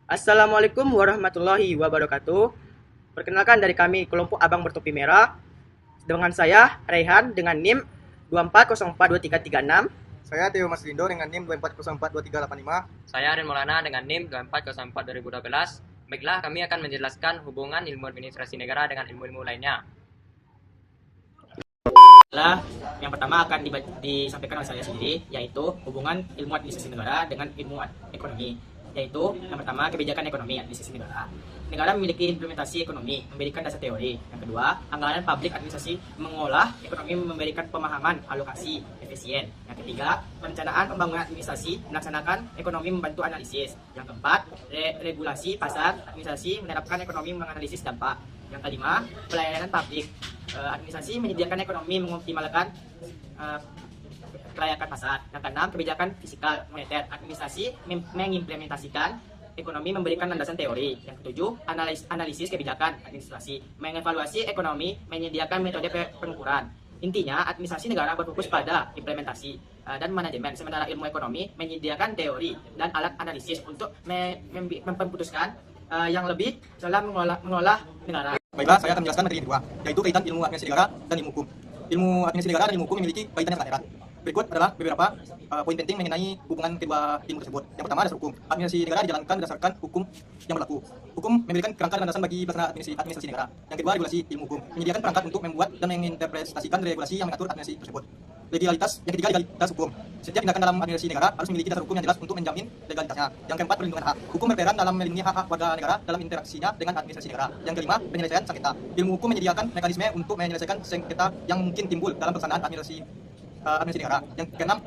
Assalamualaikum warahmatullahi wabarakatuh. Perkenalkan dari kami kelompok Abang Bertopi Merah. Dengan saya Raihan dengan NIM 24042336. Saya Theo Mas Rindo dengan NIM 24042385. Saya Arin Maulana dengan NIM 2404-2012. Baiklah, kami akan menjelaskan hubungan ilmu administrasi negara dengan ilmu-ilmu lainnya. Yang pertama akan disampaikan oleh saya sendiri, yaitu hubungan ilmu administrasi negara dengan ilmu ekonomi. Yaitu yang pertama, kebijakan ekonomi administrasi negara. Negara memiliki implementasi ekonomi, memberikan dasar teori. Yang kedua, anggaran publik administrasi mengolah ekonomi, memberikan pemahaman alokasi efisien. Yang ketiga, perencanaan pembangunan administrasi, melaksanakan ekonomi membantu analisis. Yang keempat, regulasi pasar administrasi, menerapkan ekonomi menganalisis dampak. Yang kelima, pelayanan publik administrasi, menyediakan ekonomi, mengoptimalkan kelayakan pasar. Yang keenam, kebijakan fiskal moneter administrasi, mengimplementasikan ekonomi, memberikan landasan teori. Yang ketujuh, analisis kebijakan administrasi, mengevaluasi ekonomi, menyediakan metode pengukuran. Intinya, administrasi negara berfokus pada implementasi dan manajemen, sementara ilmu ekonomi menyediakan teori dan alat analisis untuk memperputuskan yang lebih dalam mengolah negara. Baiklah, saya akan menjelaskan materi yang kedua, yaitu kaitan ilmu administrasi negara dan ilmu hukum. Ilmu administrasi negara dan ilmu hukum memiliki kaitan yang sangat erat. Berikut adalah beberapa poin penting mengenai hubungan kedua ilmu tersebut. Yang pertama, dasar hukum. Administrasi negara dijalankan berdasarkan hukum yang berlaku. Hukum memberikan kerangka dan landasan bagi pelaksanaan administrasi negara. Yang kedua, regulasi ilmu hukum menyediakan perangkat untuk membuat dan menginterpretasikan regulasi yang mengatur administrasi tersebut. Yang ketiga, legalitas hukum. Setiap tindakan dalam administrasi negara harus memiliki dasar hukum yang jelas untuk menjamin legalitasnya. Yang keempat, perlindungan hak. Hukum berperan dalam melindungi hak-hak warga negara dalam interaksinya dengan administrasi negara. Yang kelima, penyelesaian sengketa. Ilmu hukum menyediakan mekanisme untuk menyelesaikan sengketa yang mungkin timbul dalam pelaksanaan administrasi negara. Yang keenam,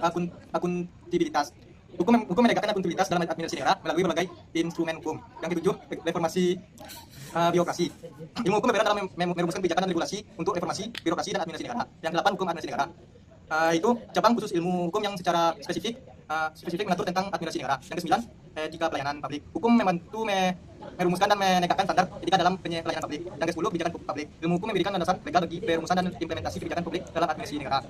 akuntabilitas. Hukum menegakkan akuntabilitas dalam administrasi negara melalui berbagai instrumen hukum. Yang ketujuh, reformasi birokrasi. Ilmu hukum berperan dalam merumuskan kebijakan dan regulasi untuk reformasi birokrasi dan administrasi negara. Yang delapan, hukum administrasi negara. Itu cabang khusus ilmu hukum yang secara spesifik mengatur tentang administrasi negara. Yang kesembilan, etika pelayanan publik. Hukum membantu merumuskan dan menegakkan standar etika dalam pelayanan publik. Yang ke-10, kebijakan publik. Ilmu hukum memberikan landasan legal bagi perumusan dan implementasi kebijakan publik dalam administrasi negara.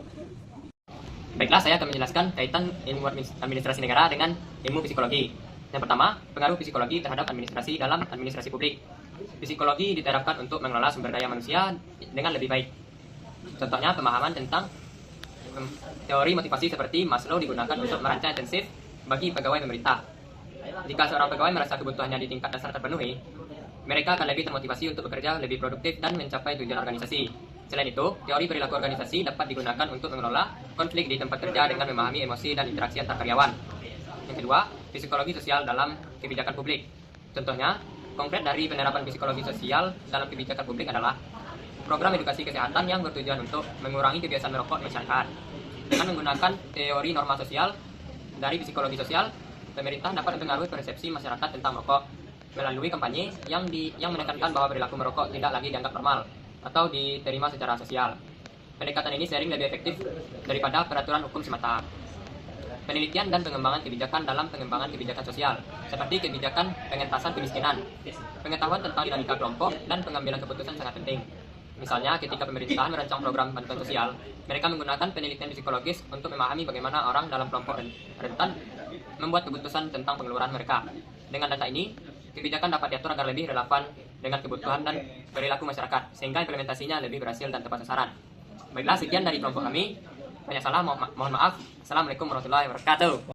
Baiklah, saya akan menjelaskan kaitan ilmu administrasi negara dengan ilmu psikologi. Yang pertama, pengaruh psikologi terhadap administrasi dalam administrasi publik. Psikologi diterapkan untuk mengelola sumber daya manusia dengan lebih baik. Contohnya, pemahaman tentang teori motivasi seperti Maslow digunakan untuk merancang intensif bagi pegawai pemerintah. Jika seorang pegawai merasa kebutuhannya di tingkat dasar terpenuhi, mereka akan lebih termotivasi untuk bekerja lebih produktif dan mencapai tujuan organisasi. Selain itu, teori perilaku organisasi dapat digunakan untuk mengelola konflik di tempat kerja dengan memahami emosi dan interaksi antar karyawan. Yang kedua, psikologi sosial dalam kebijakan publik. Contohnya, konkret dari penerapan psikologi sosial dalam kebijakan publik adalah program edukasi kesehatan yang bertujuan untuk mengurangi kebiasaan merokok di masyarakat. Dengan menggunakan teori norma sosial dari psikologi sosial, pemerintah dapat mempengaruhi persepsi masyarakat tentang merokok melalui kampanye yang menekankan bahwa perilaku merokok tidak lagi dianggap normal atau diterima secara sosial. Pendekatan ini sering lebih efektif daripada peraturan hukum semata. Penelitian dan pengembangan kebijakan dalam pengembangan kebijakan sosial, seperti kebijakan pengentasan kemiskinan. Pengetahuan tentang dinamika kelompok dan pengambilan keputusan sangat penting. Misalnya, ketika pemerintahan merancang program bantuan sosial, mereka menggunakan penelitian psikologis untuk memahami bagaimana orang dalam kelompok rentan membuat keputusan tentang pengeluaran mereka. Dengan data ini, kebijakan dapat diatur agar lebih relevan dengan kebutuhan dan perilaku masyarakat, sehingga implementasinya lebih berhasil dan tepat sasaran. Baiklah, sekian dari kelompok kami. Banyak salah, mohon maaf. Assalamualaikum warahmatullahi wabarakatuh.